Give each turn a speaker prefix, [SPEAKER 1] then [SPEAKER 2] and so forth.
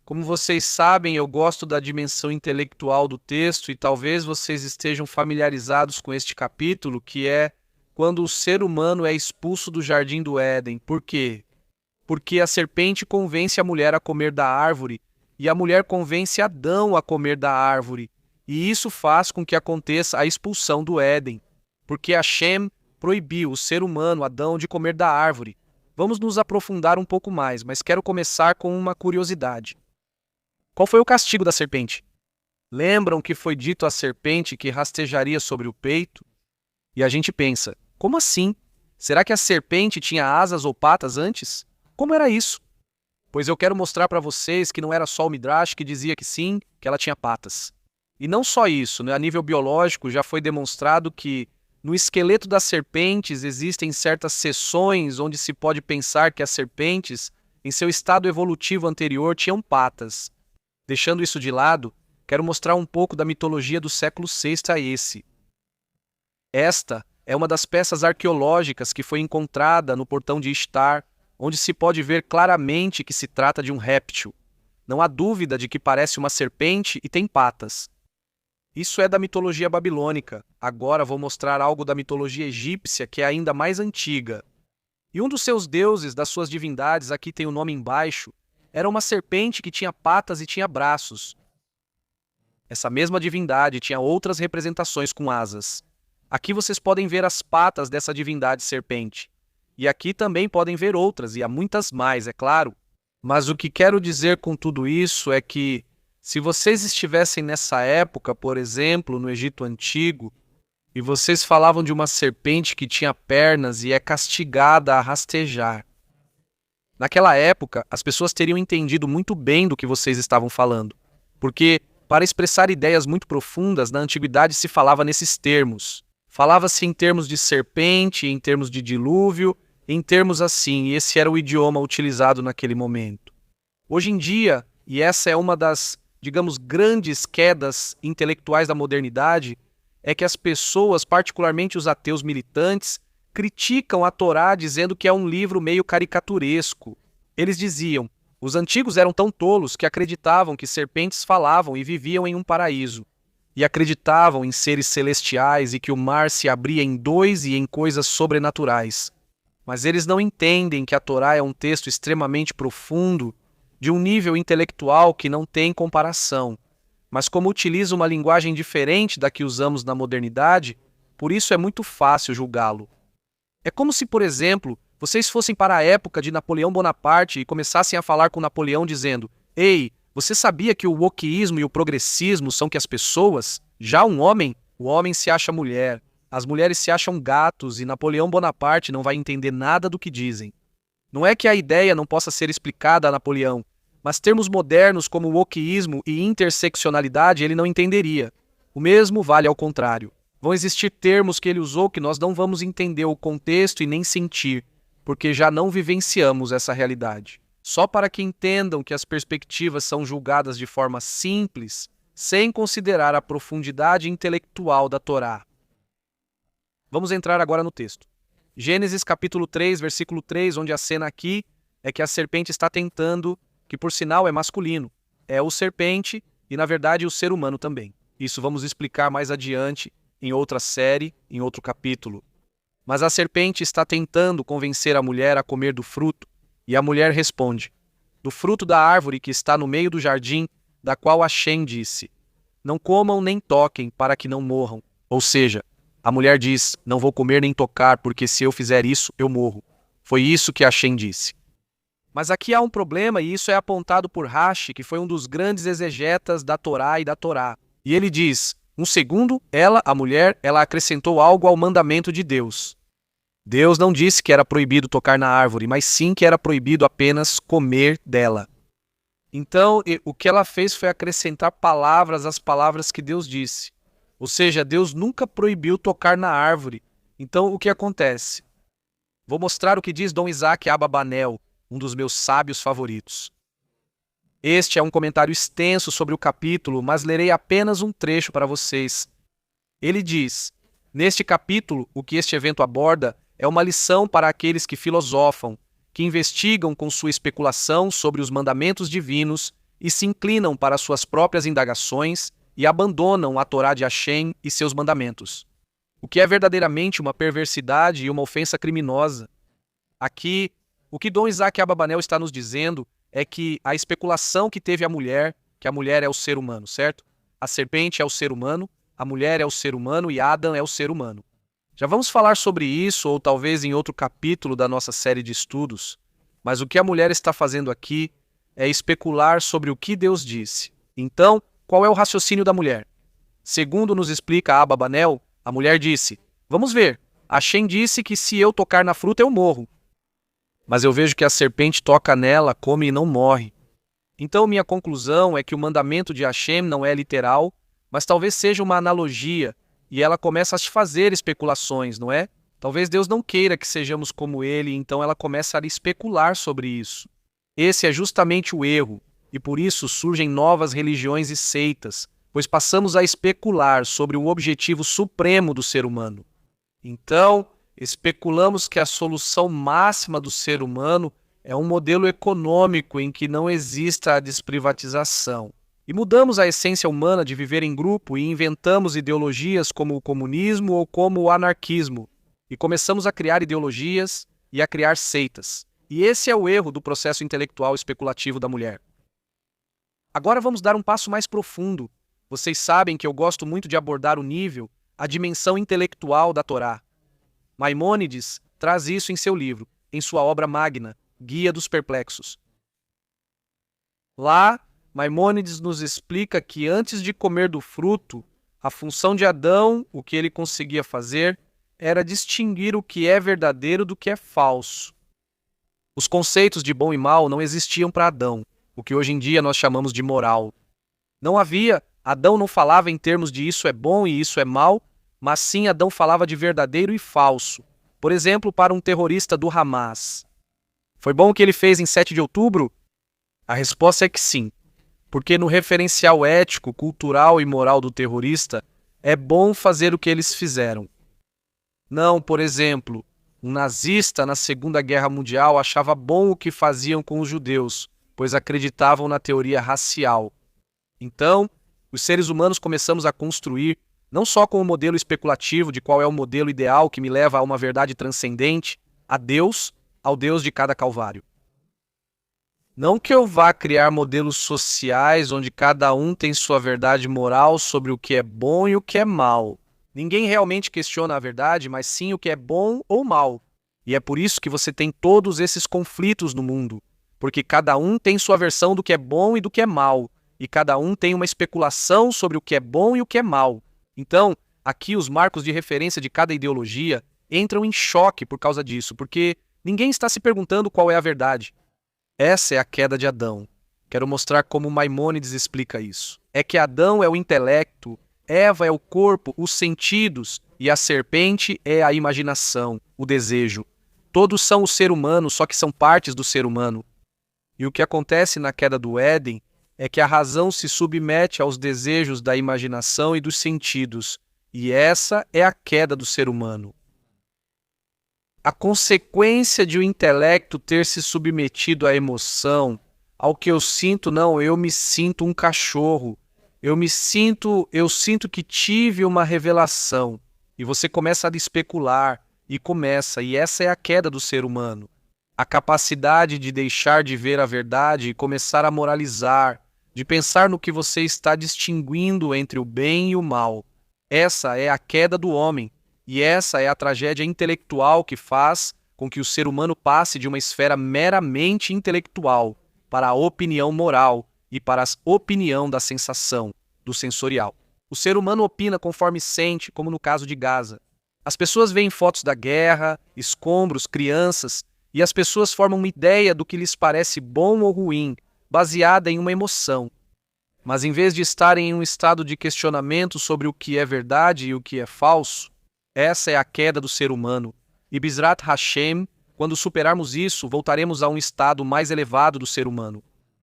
[SPEAKER 1] Como vocês sabem, eu gosto da dimensão intelectual do texto e talvez vocês estejam familiarizados com este capítulo, que é quando o ser humano é expulso do jardim do Éden. Por quê? Porque a serpente convence a mulher a comer da árvore e a mulher convence Adão a comer da árvore. E isso faz com que aconteça a expulsão do Éden, porque Hashem proibiu o ser humano, Adão, de comer da árvore. Vamos nos aprofundar um pouco mais, mas quero começar com uma curiosidade. Qual foi o castigo da serpente? Lembram que foi dito à serpente que rastejaria sobre o peito? E a gente pensa, como assim? Será que a serpente tinha asas ou patas antes? Como era isso? Pois eu quero mostrar para vocês que não era só o Midrash que dizia que sim, que ela tinha patas. E não só isso, né? A nível biológico já foi demonstrado que no esqueleto das serpentes existem certas seções onde se pode pensar que as serpentes, em seu estado evolutivo anterior, tinham patas. Deixando isso de lado, quero mostrar um pouco da mitologia do século VI a esse. Esta é uma das peças arqueológicas que foi encontrada no portão de Ishtar, onde se pode ver claramente que se trata de um réptil. Não há dúvida de que parece uma serpente e tem patas. Isso é da mitologia babilônica. Agora vou mostrar algo da mitologia egípcia que é ainda mais antiga. E um dos seus deuses, das suas divindades, aqui tem o nome embaixo, era uma serpente que tinha patas e tinha braços. Essa mesma divindade tinha outras representações com asas. Aqui vocês podem ver as patas dessa divindade serpente. E aqui também podem ver outras, e há muitas mais, é claro. Mas o que quero dizer com tudo isso é que, se vocês estivessem nessa época, por exemplo, no Egito Antigo, e vocês falavam de uma serpente que tinha pernas e é castigada a rastejar, naquela época, as pessoas teriam entendido muito bem do que vocês estavam falando, porque, para expressar ideias muito profundas, na antiguidade se falava nesses termos. Falava-se em termos de serpente, em termos de dilúvio, em termos assim, e esse era o idioma utilizado naquele momento. Hoje em dia, e essa é uma das, digamos, grandes quedas intelectuais da modernidade, é que as pessoas, particularmente os ateus militantes, criticam a Torá dizendo que é um livro meio caricaturesco. Eles diziam, os antigos eram tão tolos que acreditavam que serpentes falavam e viviam em um paraíso, e acreditavam em seres celestiais e que o mar se abria em dois e em coisas sobrenaturais. Mas eles não entendem que a Torá é um texto extremamente profundo, de um nível intelectual que não tem comparação. Mas como utiliza uma linguagem diferente da que usamos na modernidade, por isso é muito fácil julgá-lo. É como se, por exemplo, vocês fossem para a época de Napoleão Bonaparte e começassem a falar com Napoleão dizendo: Ei, você sabia que o wokeísmo e o progressismo são que as pessoas, já um homem, o homem se acha mulher, as mulheres se acham gatos e Napoleão Bonaparte não vai entender nada do que dizem. Não é que a ideia não possa ser explicada a Napoleão, mas termos modernos como wokeísmo e interseccionalidade ele não entenderia. O mesmo vale ao contrário. Vão existir termos que ele usou que nós não vamos entender o contexto e nem sentir, porque já não vivenciamos essa realidade. Só para que entendam que as perspectivas são julgadas de forma simples, sem considerar a profundidade intelectual da Torá. Vamos entrar agora no texto. Gênesis capítulo 3, versículo 3, onde a cena aqui é que a serpente está tentando, que por sinal é masculino, é o serpente e na verdade o ser humano também. Isso vamos explicar mais adiante em outra série, em outro capítulo. Mas a serpente está tentando convencer a mulher a comer do fruto, e a mulher responde: do fruto da árvore que está no meio do jardim, da qual Hashem disse: não comam nem toquem, para que não morram. Ou seja, a mulher diz: não vou comer nem tocar, porque se eu fizer isso, eu morro. Foi isso que Hashem disse. Mas aqui há um problema, e isso é apontado por Rashi, que foi um dos grandes exegetas da Torá e da Torá. E ele diz: um segundo, ela, a mulher, ela acrescentou algo ao mandamento de Deus. Deus não disse que era proibido tocar na árvore, mas sim que era proibido apenas comer dela. Então, o que ela fez foi acrescentar palavras às palavras que Deus disse. Ou seja, Deus nunca proibiu tocar na árvore. Então, o que acontece? Vou mostrar o que diz Dom Isaac Ababanel, um dos meus sábios favoritos. Este é um comentário extenso sobre o capítulo, mas lerei apenas um trecho para vocês. Ele diz: neste capítulo, o que este evento aborda é uma lição para aqueles que filosofam, que investigam com sua especulação sobre os mandamentos divinos e se inclinam para suas próprias indagações e abandonam a Torá de Hashem e seus mandamentos, o que é verdadeiramente uma perversidade e uma ofensa criminosa. Aqui, o que Dom Isaac Abravanel está nos dizendo é que a especulação que teve a mulher, que a mulher é o ser humano, certo? A serpente é o ser humano, a mulher é o ser humano e Adão é o ser humano. Já vamos falar sobre isso, ou talvez em outro capítulo da nossa série de estudos, mas o que a mulher está fazendo aqui é especular sobre o que Deus disse. Então, qual é o raciocínio da mulher? Segundo nos explica Abravanel, a mulher disse: vamos ver, Hashem disse que se eu tocar na fruta eu morro. Mas eu vejo que a serpente toca nela, come e não morre. Então minha conclusão é que o mandamento de Hashem não é literal, mas talvez seja uma analogia, e ela começa a se fazer especulações, não é? Talvez Deus não queira que sejamos como ele, então ela começa a especular sobre isso. Esse é justamente o erro, e por isso surgem novas religiões e seitas, pois passamos a especular sobre o objetivo supremo do ser humano. Então, especulamos que a solução máxima do ser humano é um modelo econômico em que não exista a desprivatização. E mudamos a essência humana de viver em grupo e inventamos ideologias como o comunismo ou como o anarquismo. E começamos a criar ideologias e a criar seitas. E esse é o erro do processo intelectual especulativo da mulher. Agora vamos dar um passo mais profundo. Vocês sabem que eu gosto muito de abordar o nível, a dimensão intelectual da Torá. Maimônides traz isso em seu livro, em sua obra magna, Guia dos Perplexos. Lá, Maimônides nos explica que antes de comer do fruto, a função de Adão, o que ele conseguia fazer, era distinguir o que é verdadeiro do que é falso. Os conceitos de bom e mal não existiam para Adão, o que hoje em dia nós chamamos de moral. Adão não falava em termos de isso é bom e isso é mal, mas sim Adão falava de verdadeiro e falso. Por exemplo, para um terrorista do Hamas. Foi bom o que ele fez em 7 de outubro? A resposta é que sim, porque no referencial ético, cultural e moral do terrorista, é bom fazer o que eles fizeram. Não, por exemplo, um nazista na Segunda Guerra Mundial achava bom o que faziam com os judeus, pois acreditavam na teoria racial. Então, os seres humanos começamos a construir, não só com o modelo especulativo de qual é o modelo ideal que me leva a uma verdade transcendente, a Deus, ao Deus de cada calvário. Não que eu vá criar modelos sociais onde cada um tem sua verdade moral sobre o que é bom e o que é mal. Ninguém realmente questiona a verdade, mas sim o que é bom ou mal. E é por isso que você tem todos esses conflitos no mundo, porque cada um tem sua versão do que é bom e do que é mal, e cada um tem uma especulação sobre o que é bom e o que é mal. Então, aqui os marcos de referência de cada ideologia entram em choque por causa disso, porque ninguém está se perguntando qual é a verdade. Essa é a queda de Adão. Quero mostrar como Maimônides explica isso. É que Adão é o intelecto, Eva é o corpo, os sentidos, e a serpente é a imaginação, o desejo. Todos são o ser humano, só que são partes do ser humano. E o que acontece na queda do Éden é que a razão se submete aos desejos da imaginação e dos sentidos, e essa é a queda do ser humano. A consequência de o intelecto ter se submetido à emoção, ao que eu sinto, não, eu me sinto um cachorro, eu sinto que tive uma revelação, e você começa a especular, e essa é a queda do ser humano. A capacidade de deixar de ver a verdade e começar a moralizar, de pensar no que você está distinguindo entre o bem e o mal. Essa é a queda do homem, e essa é a tragédia intelectual que faz com que o ser humano passe de uma esfera meramente intelectual para a opinião moral e para a opinião da sensação, do sensorial. O ser humano opina conforme sente, como no caso de Gaza. As pessoas veem fotos da guerra, escombros, crianças, e as pessoas formam uma ideia do que lhes parece bom ou ruim, baseada em uma emoção. Mas em vez de estarem em um estado de questionamento sobre o que é verdade e o que é falso, essa é a queda do ser humano. E Bizrat Hashem, quando superarmos isso, voltaremos a um estado mais elevado do ser humano.